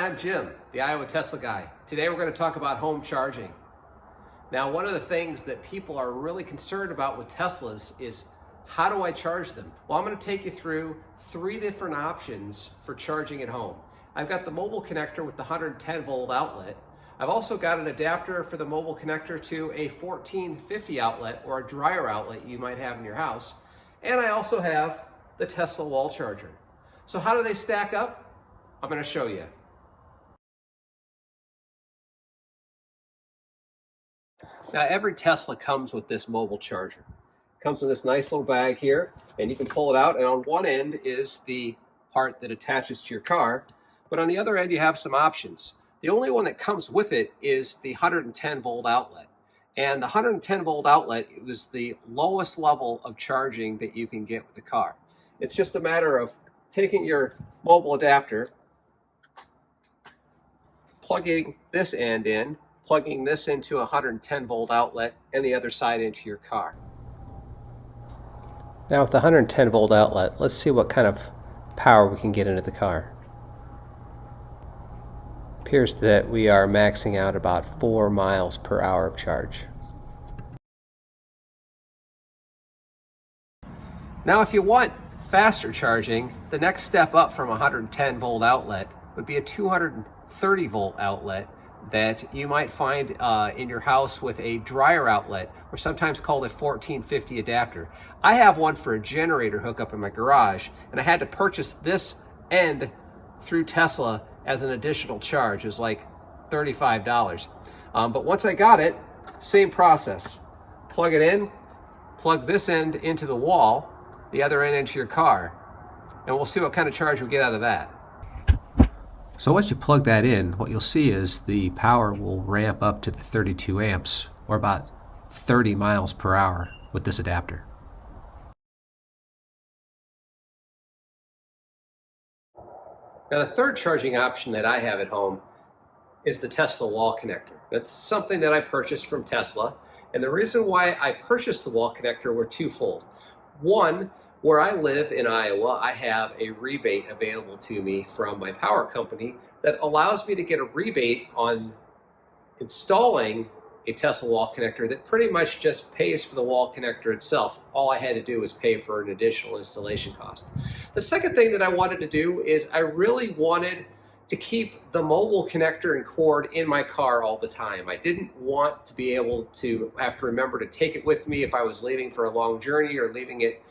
I'm Jim, the Iowa Tesla guy. Today we're going to talk about home charging. Now, one of the things that people are really concerned about with Teslas is how do I charge them? Well, I'm going to take you through 3 different options for charging at home. I've got the mobile connector with the 110 volt outlet. I've also got an adapter for the mobile connector to a 1450 outlet or a dryer outlet you might have in your house. And I also have the Tesla wall charger. So how do they stack up? I'm going to show you. Now, every Tesla comes with this mobile charger. It comes with this nice little bag here, and you can pull it out, and on one end is the part that attaches to your car, but on the other end you have some options. The only one that comes with it is the 110 volt outlet. And the 110 volt outlet is the lowest level of charging that you can get with the car. It's just a matter of taking your mobile adapter, plugging this end in, plugging this into a 110 volt outlet, and the other side into your car. Now with the 110 volt outlet, let's see what kind of power we can get into the car. It appears that we are maxing out about 4 miles per hour of charge. Now if you want faster charging, the next step up from a 110 volt outlet would be a 230 volt outlet that you might find in your house with a dryer outlet, or sometimes called a 1450 adapter. I have one for a generator hookup in my garage, and I had to purchase this end through Tesla as an additional charge. It was like $35. But once I got it, same process. Plug it in, plug this end into the wall, the other end into your car, and we'll see what kind of charge we get out of that. So once you plug that in, what you'll see is the power will ramp up to the 32 amps, or about 30 miles per hour with this adapter. Now the third charging option that I have at home is the Tesla wall connector. That's something that I purchased from Tesla, and the reason why I purchased the wall connector were twofold. One, where I live in Iowa, I have a rebate available to me from my power company that allows me to get a rebate on installing a Tesla wall connector that pretty much just pays for the wall connector itself. All I had to do was pay for an additional installation cost. The second thing that I wanted to do is I really wanted to keep the mobile connector and cord in my car all the time. I didn't want to be able to have to remember to take it with me if I was leaving for a long journey or leaving it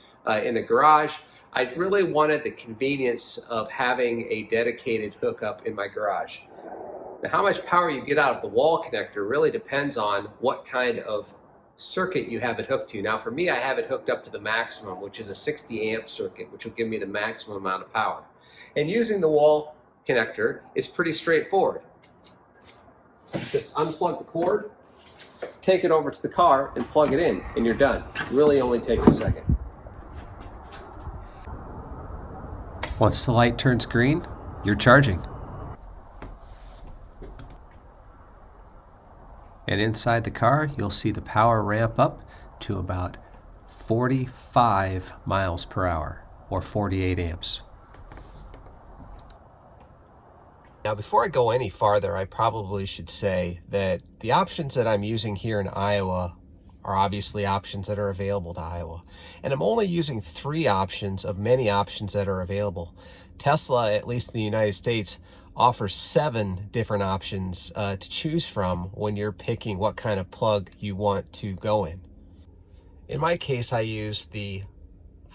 in the garage. I really wanted the convenience of having a dedicated hookup in my garage. Now, how much power you get out of the wall connector really depends on what kind of circuit you have it hooked to. Now for me, I have it hooked up to the maximum, which is a 60 amp circuit, which will give me the maximum amount of power. And using the wall connector is pretty straightforward. Just unplug the cord, take it over to the car, and plug it in, and you're done. It really only takes a second. Once the light turns green, you're charging. And inside the car, you'll see the power ramp up to about 45 miles per hour, or 48 amps. Now, before I go any farther, I probably should say that the options that I'm using here in Iowa are obviously options that are available to Iowa. And I'm only using 3 options of many options that are available. Tesla, at least in the United States, offers 7 different options to choose from when you're picking what kind of plug you want to go in. In my case, I use the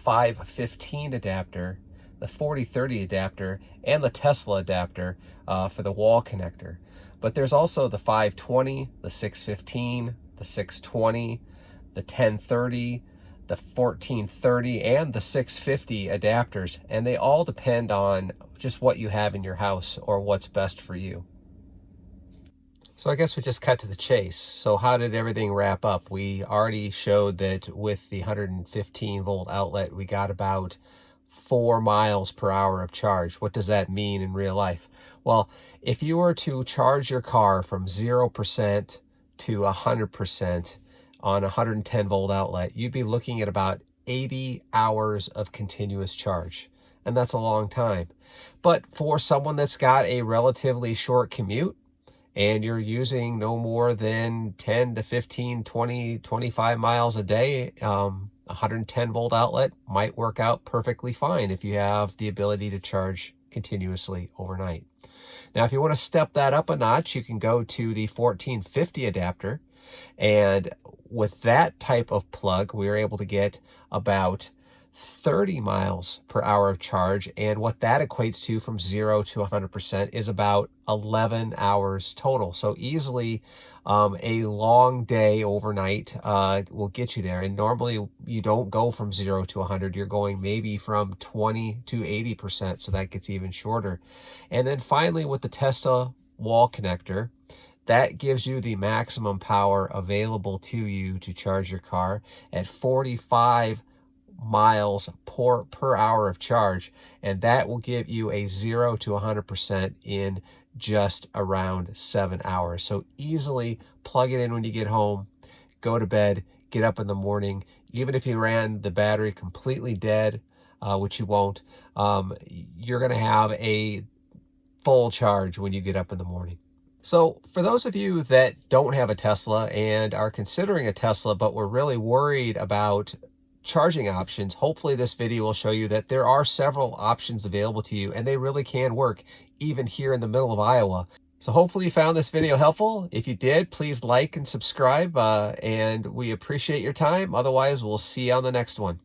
515 adapter, the 4030 adapter, and the Tesla adapter for the wall connector. But there's also the 520, the 615, the 620, the 1030, the 1430, and the 650 adapters, and they all depend on just what you have in your house or what's best for you. So I guess we just cut to the chase. So how did everything wrap up? We already showed that with the 115 volt outlet, we got about 4 miles per hour of charge. What does that mean in real life? Well, if you were to charge your car from 0% to 100% on a 110 volt outlet, you'd be looking at about 80 hours of continuous charge. and that's a long time. But for someone that's got a relatively short commute, and you're using no more than 10 to 15, 20, 25 miles a day, 110 volt outlet might work out perfectly fine if you have the ability to charge continuously overnight. Now, if you want to step that up a notch, you can go to the 1450 adapter. And with that type of plug, we were able to get about 30 miles per hour of charge. And what that equates to from 0 to 100% is about 11 hours total. So easily a long day overnight will get you there. And normally you don't go from 0 to 100. You're going maybe from 20 to 80%. So that gets even shorter. And then finally, with the Tesla wall connector, that gives you the maximum power available to you to charge your car at 45 miles per hour of charge, and that will give you a 0 to 100% in just around 7 hours. So easily plug it in when you get home, go to bed, get up in the morning. Even if you ran the battery completely dead, which you won't, you're going to have a full charge when you get up in the morning. So for those of you that don't have a Tesla and are considering a Tesla, but were really worried about charging options, hopefully this video will show you that there are several options available to you, and they really can work even here in the middle of Iowa. So hopefully you found this video helpful. If you did, please like and subscribe, and we appreciate your time. Otherwise, we'll see you on the next one.